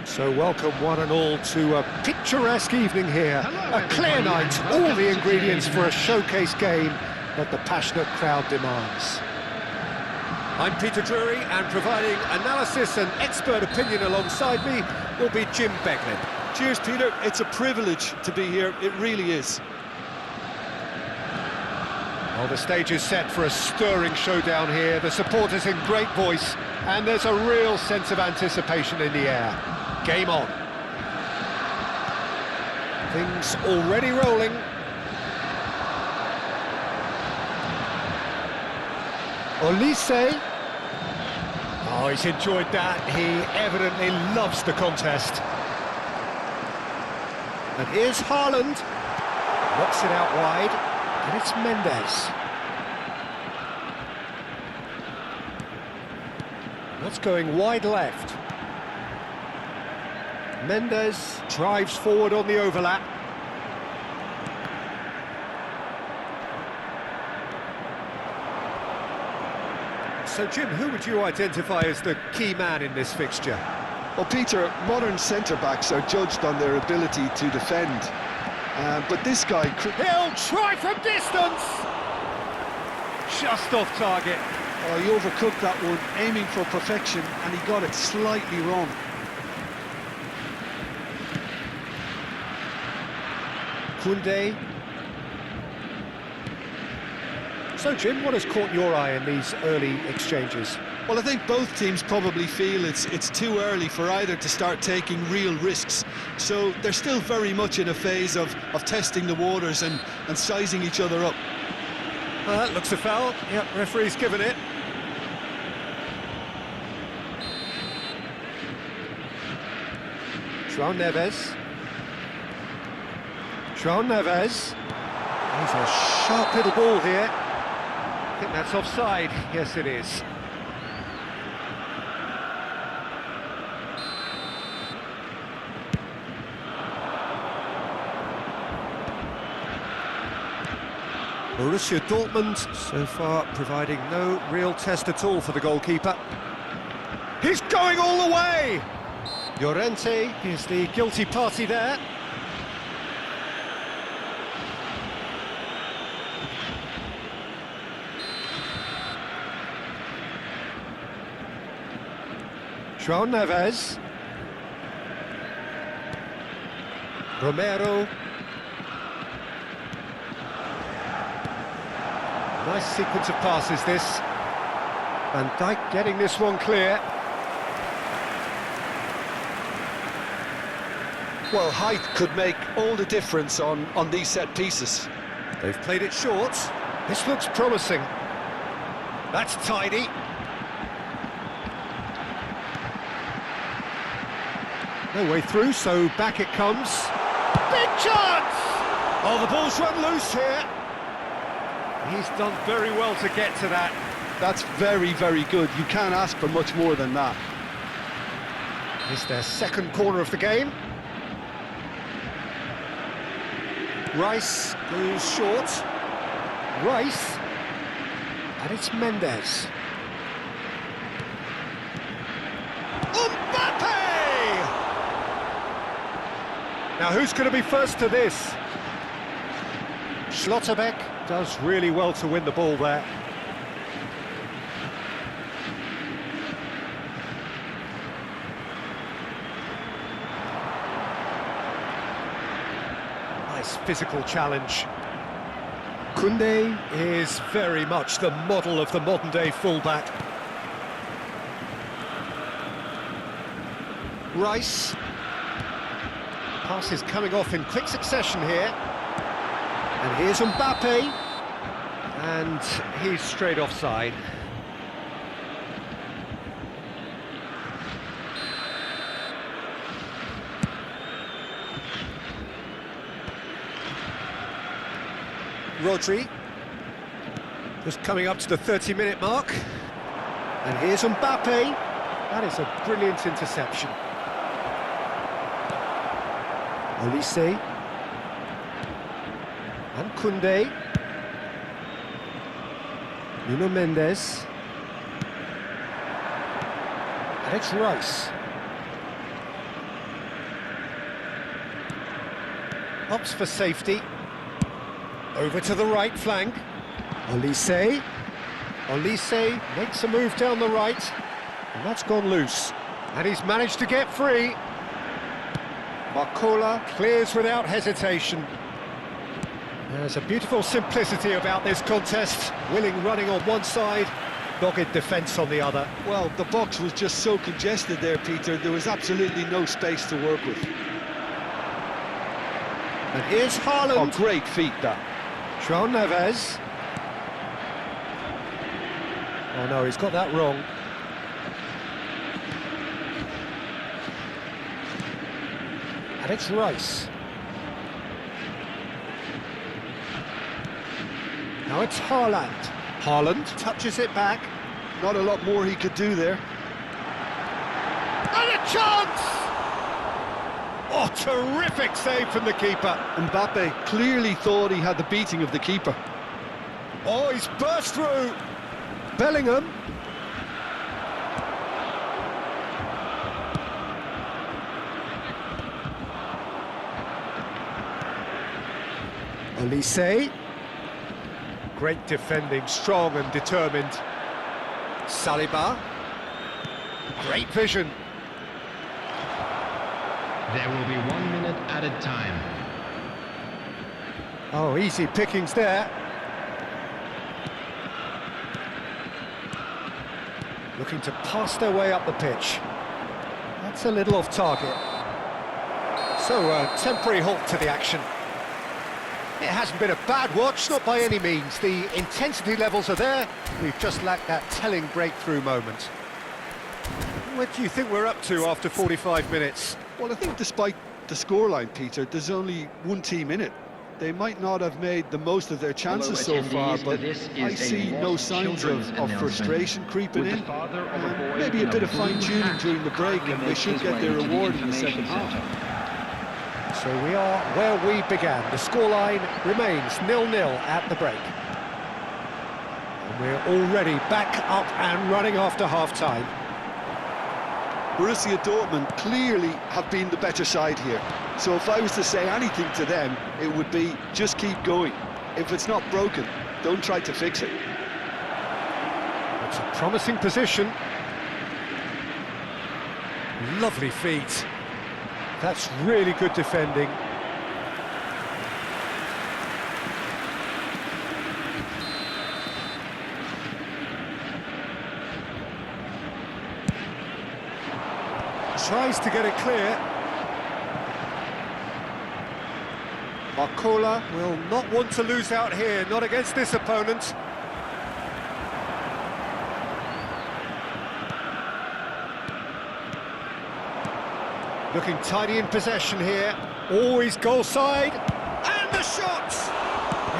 So welcome one and all to a picturesque evening here. A clear night, all the ingredients for a showcase game that the passionate crowd demands. I'm Peter Drury, and providing analysis and expert opinion alongside me will be Jim Beglin. Cheers, Peter. It's a privilege to be here. It really is. Well, the stage is set for a stirring showdown here. The supporters in great voice, and there's a real sense of anticipation in the air. Game on. Things already rolling. Olise. Oh, he's enjoyed that. He evidently loves the contest. And here's Haaland. Knocks it out wide. And it's Mendes. That's going wide left. Mendes drives forward on the overlap. So, Jim, who would you identify as the key man in this fixture? Well, Peter, modern centre-backs are judged on their ability to defend. But this guy... He'll try from distance! Just off target. Oh, he overcooked that one, aiming for perfection, and he got it slightly wrong. Koundé. So, Jim, what has caught your eye in these early exchanges? Well, I think both teams probably feel it's too early for either to start taking real risks. So they're still very much in a phase of testing the waters and sizing each other up. Well, that looks a foul. Yep, referee's given it. João Neves. João Neves. He's a sharp little ball here. I think that's offside. Yes, it is. Borussia Dortmund so far providing no real test at all for the goalkeeper. He's going all the way! Llorente is the guilty party there. João Neves. Romero. Nice sequence of passes, this. Van Dijk getting this one clear. Well, height could make all the difference on these set pieces. They've played it short. This looks promising. That's tidy. No way through, so back it comes. Big chance! Oh, the ball's run loose here. He's done very well to get to that. That's very, very good. You can't ask for much more than that. It's their second corner of the game. Rice goes short. Rice. And it's Mendes. Mbappe! Now who's going to be first to this? Schlotterbeck does really well to win the ball there. Nice physical challenge. Koundé is very much the model of the modern-day fullback. Rice. Pass is coming off in quick succession here. And here's Mbappe. And he's straight offside. Rodri, just coming up to the 30-minute mark. And here's Mbappe. That is a brilliant interception. Olise. And Koundé. Nuno Mendes. And it's Rice. Opts for safety. Over to the right flank. Olise. Olise makes a move down the right. And that's gone loose. And he's managed to get free. Barcola clears without hesitation. There's a beautiful simplicity about this contest. Willing running on one side, dogged defence on the other. Well, the box was just so congested there, Peter. There was absolutely no space to work with. And here's Haaland. Oh, great feat, that. João Neves. Oh no, he's got that wrong. And it's Rice. Now it's Haaland. Haaland touches it back. Not a lot more he could do there. And a chance! Oh, terrific save from the keeper. Mbappe clearly thought he had the beating of the keeper. Oh, he's burst through. Bellingham. Olise. Great defending, strong and determined. Saliba. Great vision. There will be 1 minute added time. Oh, easy pickings there. Looking to pass their way up the pitch. That's a little off target. So, a temporary halt to the action. It hasn't been a bad watch, not by any means. The intensity levels are there. We've just lacked that telling breakthrough moment. What do you think we're up to after 45 minutes? Well, I think despite the scoreline, Peter, there's only one team in it. They might not have made the most of their chances so far, but I see no signs of frustration creeping in. Maybe a bit of fine-tuning during the break, and they should get their reward in the second half. So we are where we began. The scoreline remains 0-0 at the break. And we're already back up and running after half-time. Borussia Dortmund clearly have been the better side here. So if I was to say anything to them, it would be just keep going. If it's not broken, don't try to fix it. It's a promising position. Lovely feet. That's really good defending. Tries to get it clear. Barcola will not want to lose out here, not against this opponent. Looking tidy in possession here. Always goal side. And the shot!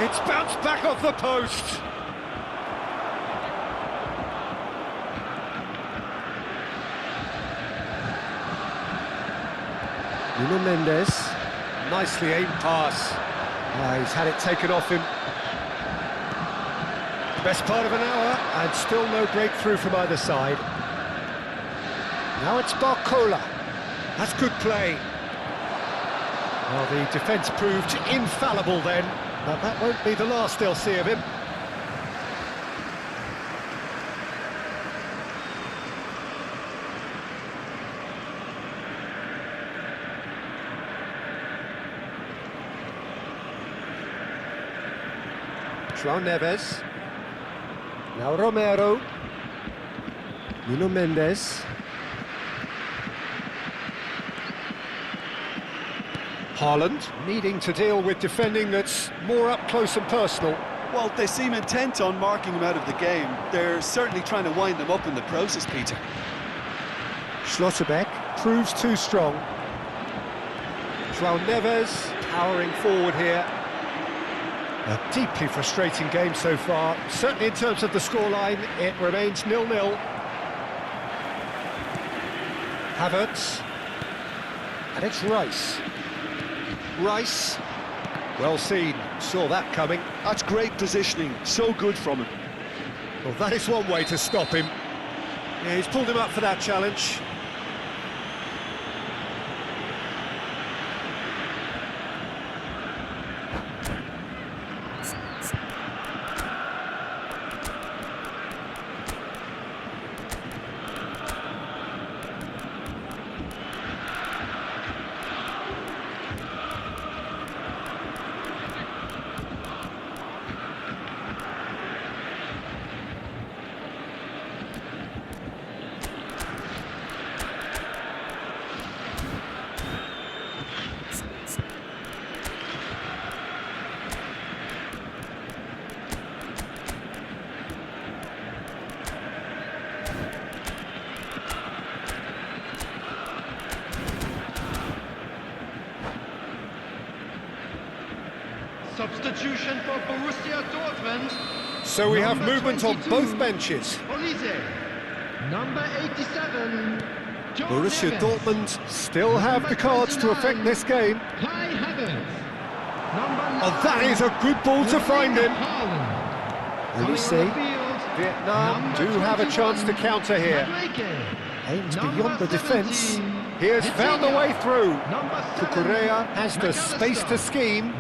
It's bounced back off the post. Nuno Mendes. Nicely aimed pass. He's had it taken off him. Best part of an hour, and still no breakthrough from either side. Now it's Barcola. That's good play. Well, the defence proved infallible then, but that won't be the last they'll see of him. João Neves. Now Romero. Nuno Mendes. Haaland needing to deal with defending that's more up close and personal. Well, they seem intent on marking him out of the game. They're certainly trying to wind them up in the process, Peter. Schlotterbeck proves too strong. João Neves powering forward here. A deeply frustrating game so far. Certainly in terms of the scoreline, it remains 0-0. Havertz. And it's Rice. Rice, well seen, saw that coming. That's great positioning, so good from him. Well, that is one way to stop him. Yeah, he's pulled him up for that challenge. Substitution for Borussia Dortmund. So we have Number movement on 22, both benches. Olise. Number 87. John Borussia Neves. Dortmund still have Number the cards to 29, affect this game. Kai Havertz. Number Oh, that is a good ball to find him. Olise. Vietnam do have a chance to counter here. Aims beyond the defence. He has found a way through. Cucurella has the space to scheme.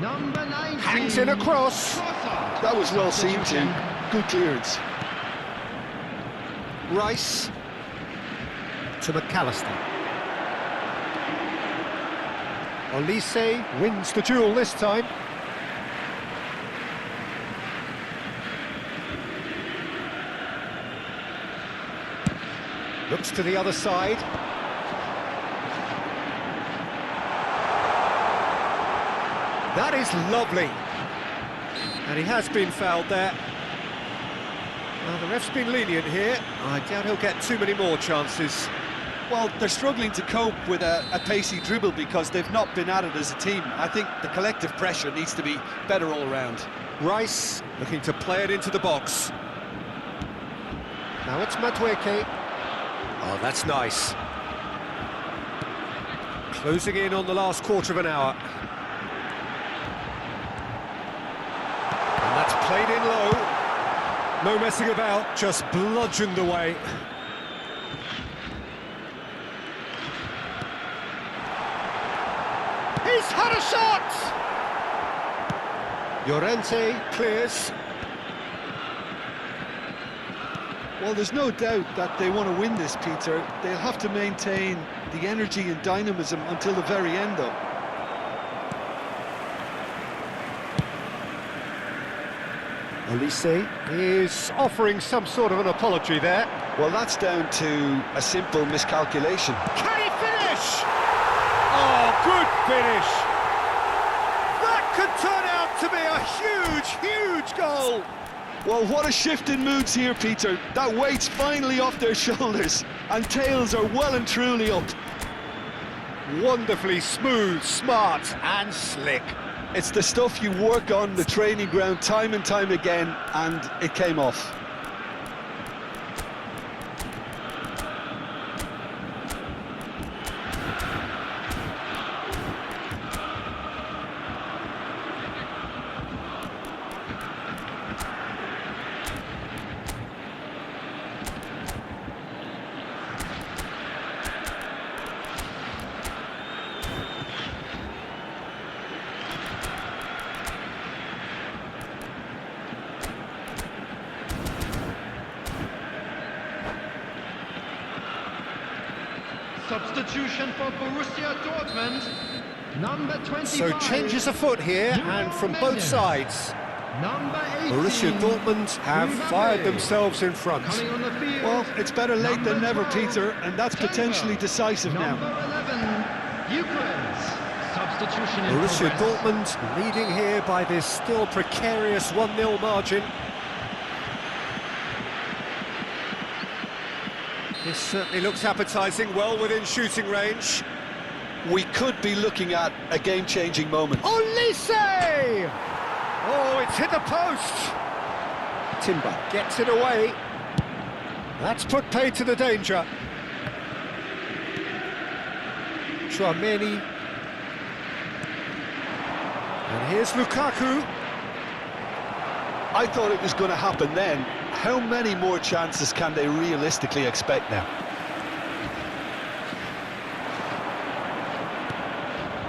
Hangs in across. That was well seen, Tim. Good clearance. Rice to McAllister. Olise wins the duel this time. Looks to the other side. That is lovely. And he has been fouled there. Well, the ref's been lenient here. I doubt he'll get too many more chances. Well, they're struggling to cope with a pacey dribble because they've not been at it as a team. I think the collective pressure needs to be better all round. Rice looking to play it into the box. Now it's Madueke. Oh, that's nice. Closing in on the last quarter of an hour. And that's played in low. No messing about, just bludgeoned away. He's had a shot! Llorente clears. Well, there's no doubt that they want to win this, Peter. They'll have to maintain the energy and dynamism until the very end, though. Olise is offering some sort of an apology there. Well, that's down to a simple miscalculation. Can he finish? Oh, good finish! That could turn out to be a huge, huge goal! Well, what a shift in moods here, Peter. That weight's finally off their shoulders, and tails are well and truly up. Wonderfully smooth, smart and slick. It's the stuff you work on the training ground time and time again, and it came off. Substitution for Borussia Dortmund, number 25. So changes afoot here, and from both sides. Number 18. Borussia Dortmund have fired themselves in front. Coming on the field. Well, it's better late than never, 12, Peter, and that's potentially decisive number now. 11, Ukraine's substitution in Borussia progress. Dortmund leading here by this still precarious 1-0 margin. This certainly looks appetising, well within shooting range. We could be looking at a game-changing moment. Olise! Oh, it's hit the post! Timber gets it away. That's put paid to the danger. Chouameni. And here's Lukaku. I thought it was going to happen then. How many more chances can they realistically expect now?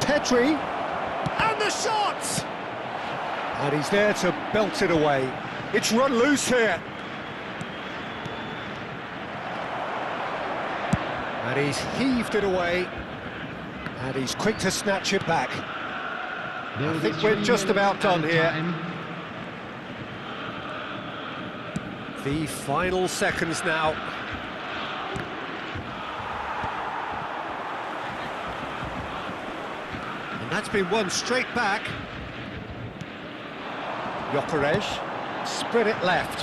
Petri. And the shot! And he's there to belt it away. It's run loose here. And he's heaved it away. And he's quick to snatch it back. I think we're just about done here. The final seconds now. And that's been won straight back. Gyökeres spread it left.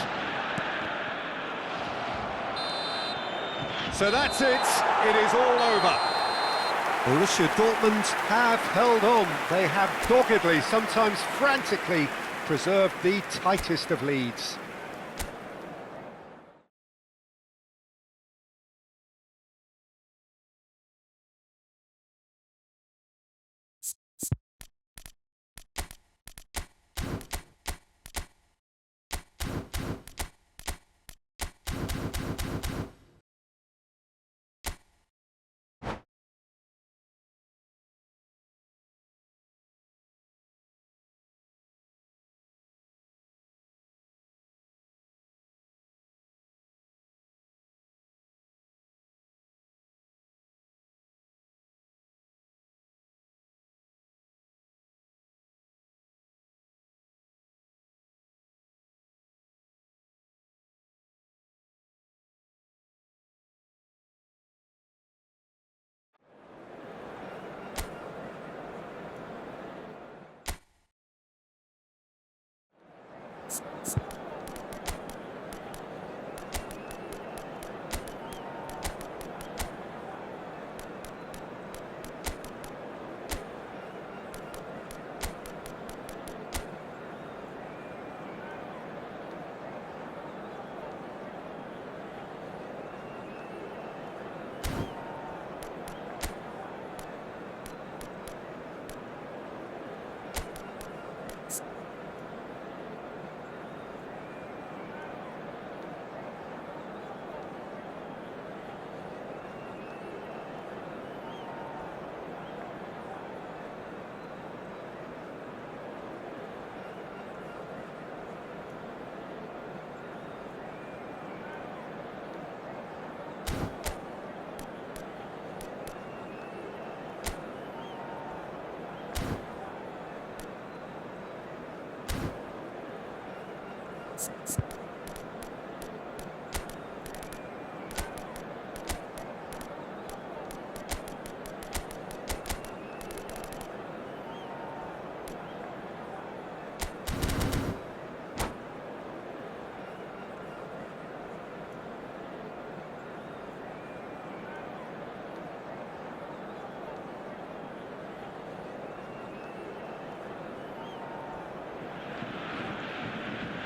So that's it. It is all over. Borussia Dortmund have held on. They have doggedly, sometimes frantically, preserved the tightest of leads.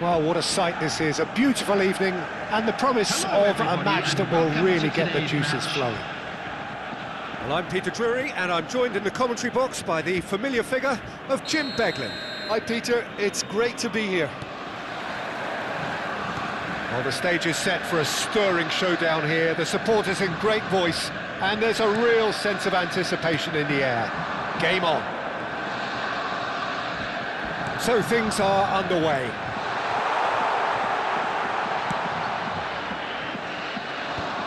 Well, what a sight this is, a beautiful evening, and the promise of a match that will really get the juices flowing. Well, I'm Peter Drury, and I'm joined in the commentary box by the familiar figure of Jim Beglin. Hi Peter, it's great to be here. Well, the stage is set for a stirring showdown here, the supporters in great voice, and there's a real sense of anticipation in the air. Game on. So things are underway.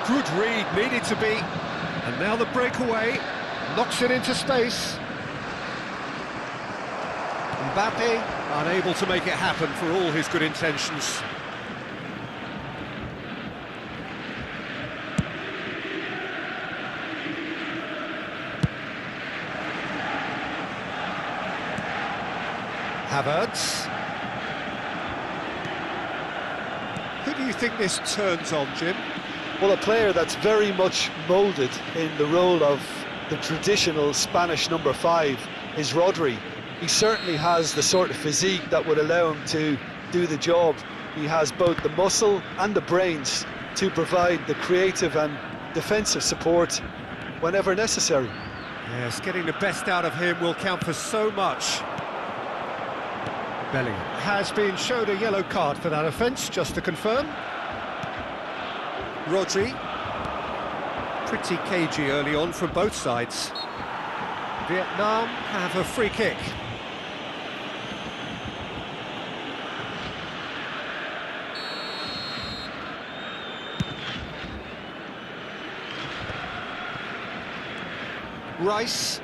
Good read, needed to be, and now the breakaway, knocks it into space. Mbappe, unable to make it happen for all his good intentions. Havertz. Who do you think this turns on, Jim? Well, a player that's very much moulded in the role of the traditional Spanish number 5 is Rodri. He certainly has the sort of physique that would allow him to do the job. He has both the muscle and the brains to provide the creative and defensive support whenever necessary. Yes, getting the best out of him will count for so much. Bellingham has been shown a yellow card for that offence, just to confirm. Rodri, pretty cagey early on from both sides. Vietnam have a free kick. Rice,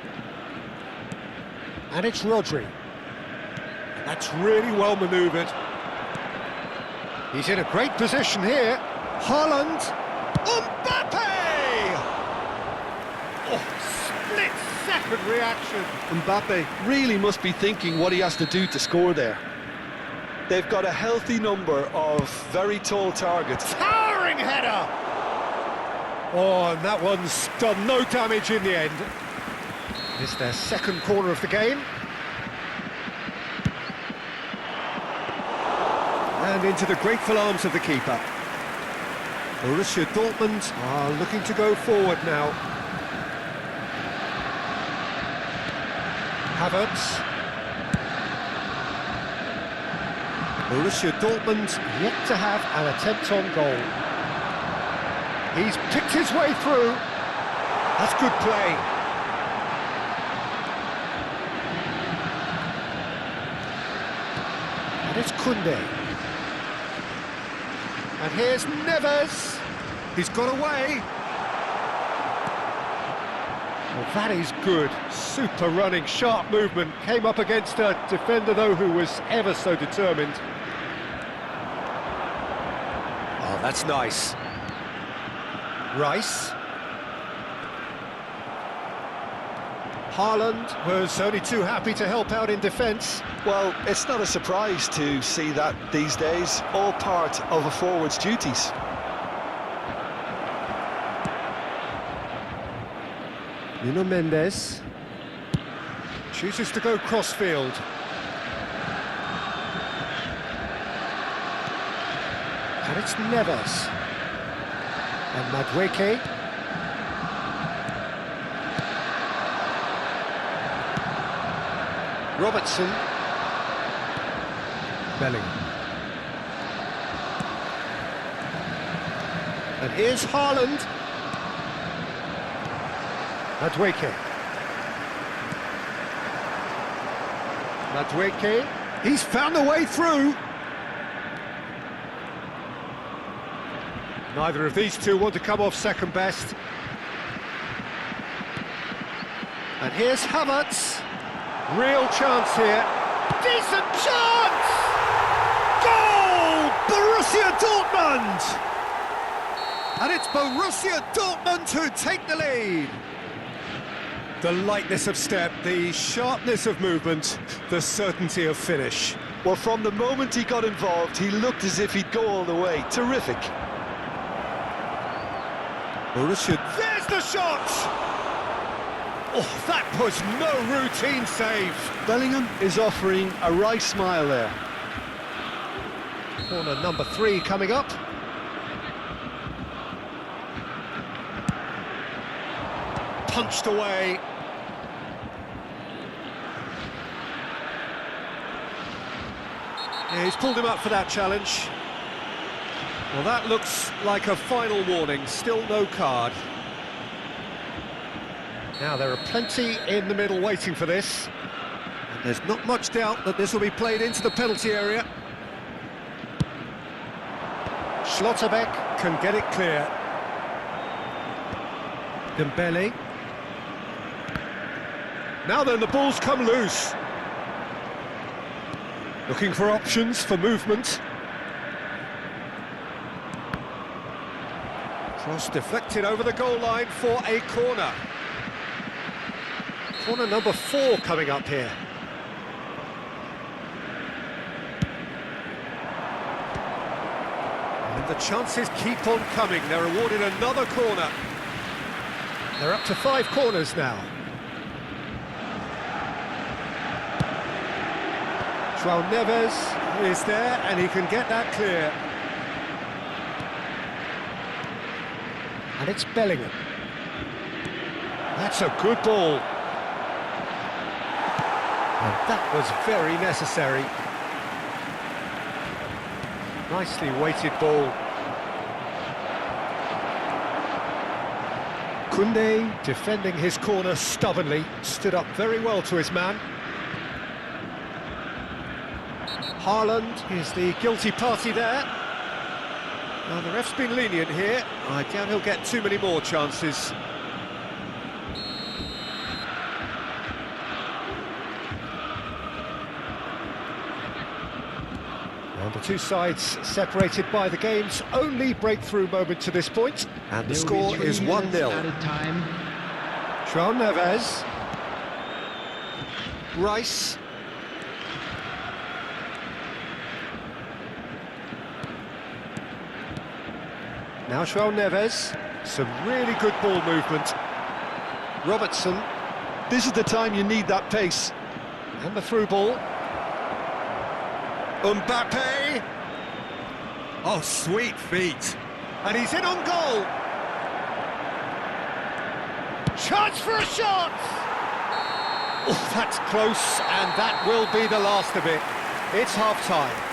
and it's Rodri. That's really well manoeuvred. He's in a great position here. Haaland, Mbappe! Oh, split-second reaction. Mbappe really must be thinking what he has to do to score there. They've got a healthy number of very tall targets. Towering header! Oh, and that one's done no damage in the end. It's their second corner of the game. And into the grateful arms of the keeper. Borussia Dortmund are looking to go forward now. Havertz. Borussia Dortmund yet to have an attempt on goal. He's picked his way through. That's good play. And it's Koundé. And here's Neves. He's got away. Well, that is good. Super running, sharp movement. Came up against a defender, though, who was ever so determined. Oh, that's nice. Rice. Haaland was only too happy to help out in defence. Well, it's not a surprise to see that these days, all part of a forward's duties. Nuno Mendes chooses to go crossfield. And it's Neves. And Madueke. Robertson. Bellingham. And here's Haaland. Madueke. Madueke. He's found a way through. Neither of these two want to come off second best. And here's Havertz. Real chance here. Decent chance! Goal! Borussia Dortmund! And it's Borussia Dortmund who take the lead. The lightness of step, the sharpness of movement, the certainty of finish. Well, from the moment he got involved, he looked as if he'd go all the way. Terrific. Borussia, there's the shot! Oh, that was no routine save. Bellingham is offering a wry smile there. Corner number 3 coming up. Punched away. Yeah, he's pulled him up for that challenge. Well, that looks like a final warning, still no card. Now, there are plenty in the middle waiting for this. And there's not much doubt that this will be played into the penalty area. Schlotterbeck can get it clear. Dembele. Now then, the ball's come loose. Looking for options for movement. Cross deflected over the goal line for a corner. Corner number 4 coming up here. And the chances keep on coming. They're awarded another corner. They're up to 5 corners now. João Neves is there, and he can get that clear. And it's Bellingham. That's a good ball. And that was very necessary. Nicely weighted ball. Koundé, defending his corner stubbornly, stood up very well to his man. Haaland is the guilty party there. Now, the ref's been lenient here. I doubt he'll get too many more chances. And the two sides separated by the game's only breakthrough moment to this point. And the score is 1-0. João Neves. Rice. Now João Neves, some really good ball movement. Robertson. This is the time you need that pace. And the through ball. Mbappe. Oh, sweet feet. And he's in on goal. Chance for a shot! Oh, that's close, and that will be the last of it. It's half-time.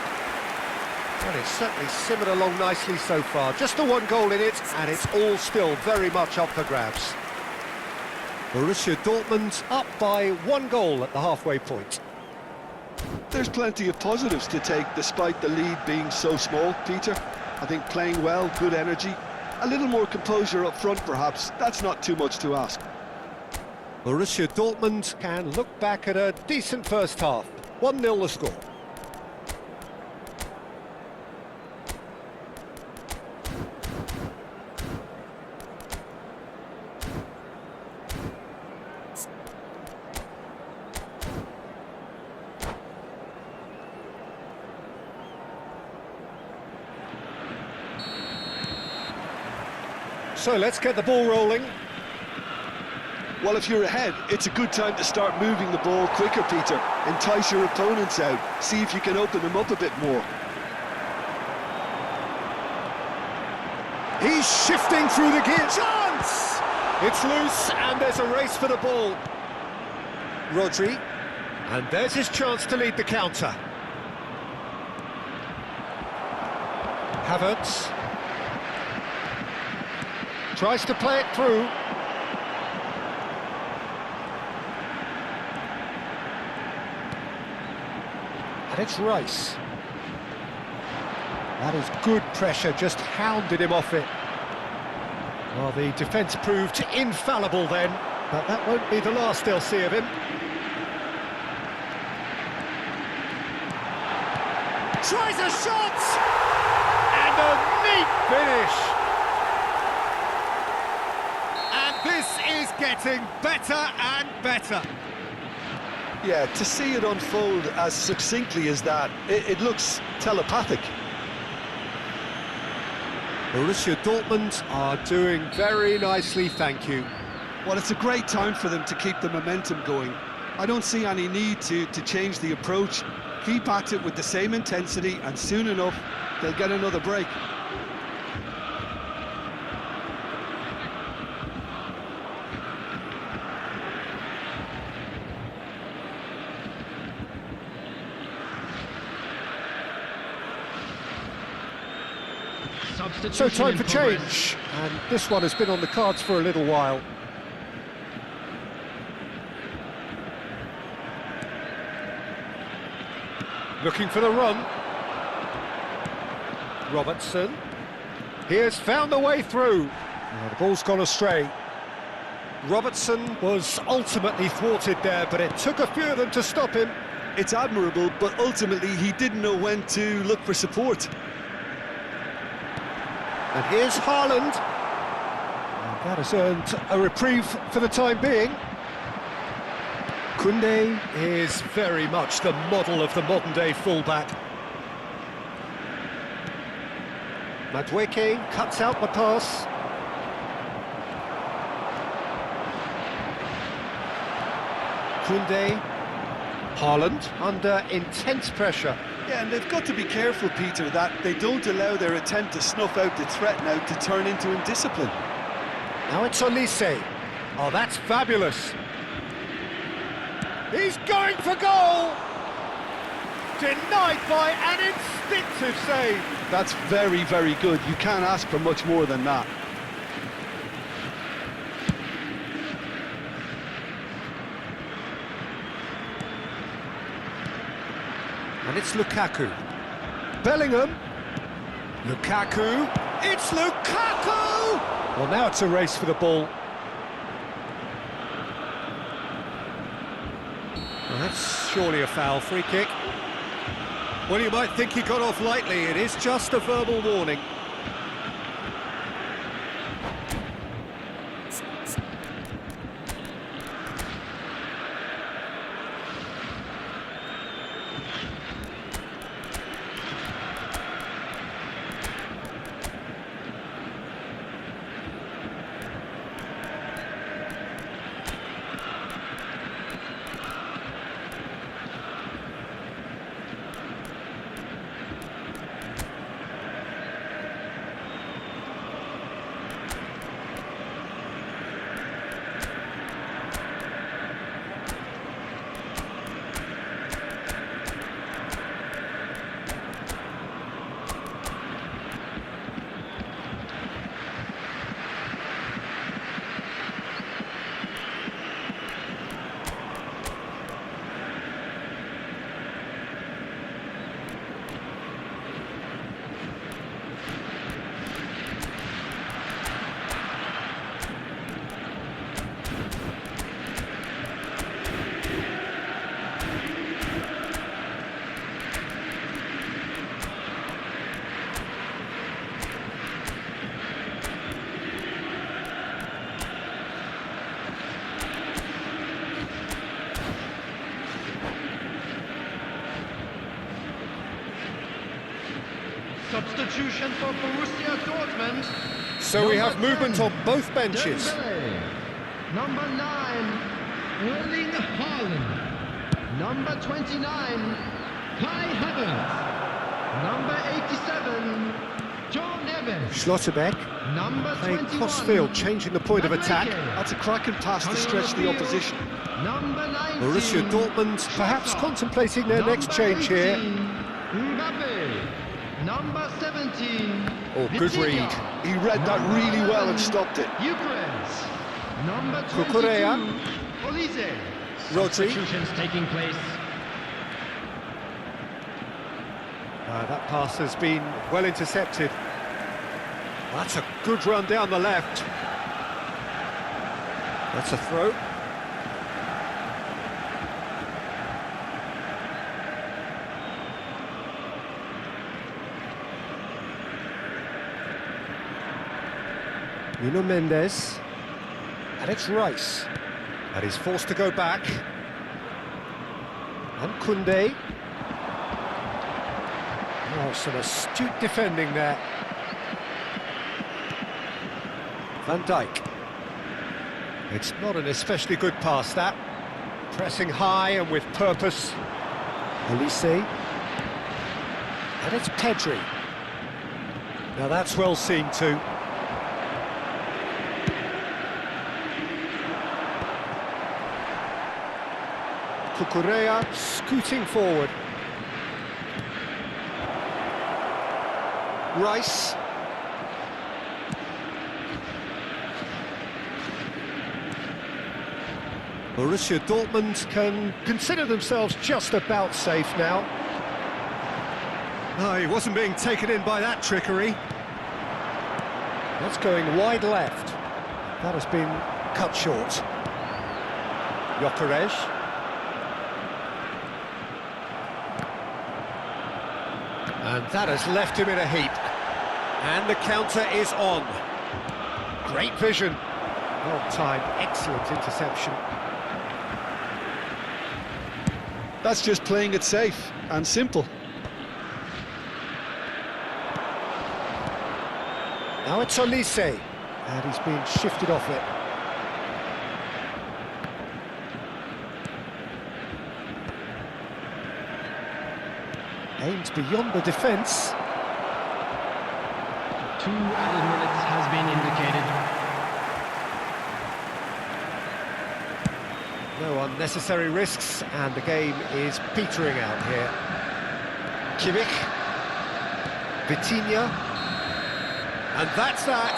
Well, it's certainly simmered along nicely so far. Just the 1 goal in it, and it's all still very much up for grabs. Borussia Dortmund up by 1 goal at the halfway point. There's plenty of positives to take despite the lead being so small, Peter. I think playing well, good energy, a little more composure up front perhaps, that's not too much to ask. Borussia Dortmund can look back at a decent first half. 1-0 the score. So let's get the ball rolling. Well, if you're ahead, it's a good time to start moving the ball quicker, Peter. Entice your opponents out, see if you can open them up a bit more. He's shifting through the gear. Chance! It's loose, and there's a race for the ball. Rodri, and there's his chance to lead the counter. Havertz. Tries to play it through. And it's Rice. That is good pressure, just hounded him off it. Well, the defence proved infallible then, but that won't be the last they'll see of him. Tries a shot! And a neat finish! This is getting better and better. Yeah, to see it unfold as succinctly as that, it looks telepathic. Borussia Dortmund are doing very nicely, thank you. Well, it's a great time for them to keep the momentum going. I don't see any need to change the approach. keep at it with the same intensity, and soon enough, they'll get another break. So time for change, and this one has been on the cards for a little while. Looking for the run. Robertson. He has found the way through. Oh, the ball's gone astray. Robertson was ultimately thwarted there, but it took a few of them to stop him. It's admirable, but ultimately he didn't know when to look for support. And here's Haaland. And that has earned a reprieve for the time being. Koundé is very much the model of the modern-day fullback. Madueke cuts out the pass. Koundé. Haaland under intense pressure. Yeah, and they've got to be careful, Peter, that they don't allow their attempt to snuff out the threat now to turn into indiscipline. Now it's Olise. Oh, that's fabulous. He's going for goal! Denied by an instinctive save. That's very, very good. You can't ask for much more than that. And it's Lukaku. Bellingham. Lukaku. It's Lukaku! Well, now it's a race for the ball. Well, that's surely a foul. Free kick. Well, you might think he got off lightly. It is just a verbal warning. Substitution for Borussia Dortmund. So we have movement on both benches. Dembele. Number 9, Erling Haaland. Number 29, Kai Havertz. Number 87, John Neves. Schlotterbeck Number playing 21, cross-field, changing the point of attack. That's a cracking pass to stretch the opposition. Number 19, Borussia Dortmund perhaps contemplating their next change here. Mbappe. Number 17. Oh, good read. He read that really well and stopped it. Eucharist. Number 22. Cucurella. Olise. Rodri. Substitutions taking place. That pass has been well intercepted. That's a good run down the left. That's a throw. Nuno Mendes, and it's Rice, and he's forced to go back, and Koundé. Oh, some astute defending there. Van Dijk. It's not an especially good pass, that. Pressing high and with purpose. Elise. And it's Pedri. Now that's well seen too. Cucurella scooting forward. Rice. Borussia Dortmund can consider themselves just about safe now. No, he wasn't being taken in by that trickery. That's going wide left. That has been cut short. Gyökeres. And that has left him in a heap. And the counter is on. Great vision. Well timed, excellent interception. That's just playing it safe and simple. Now it's Elise, and he's been shifted off it. Aims beyond the defence. 2 added minutes has been indicated. No unnecessary risks, and the game is petering out here. Kimmich. Vitinha. And that's that.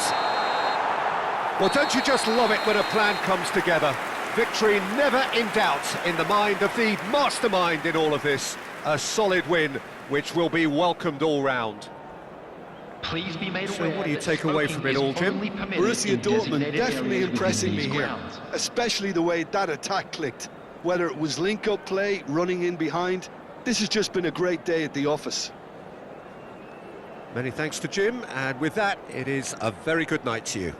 Well, don't you just love it when a plan comes together? Victory never in doubt in the mind of the mastermind in all of this. A solid win, which will be welcomed all round. Please be made So aware what do you that take away from it all, Jim? only permitted Borussia in Dortmund designated definitely areas impressing within me these here, grounds. especially the way that attack clicked. Whether it was link-up play, running in behind, this has just been a great day at the office. Many thanks to Jim, and with that, it is a very good night to you.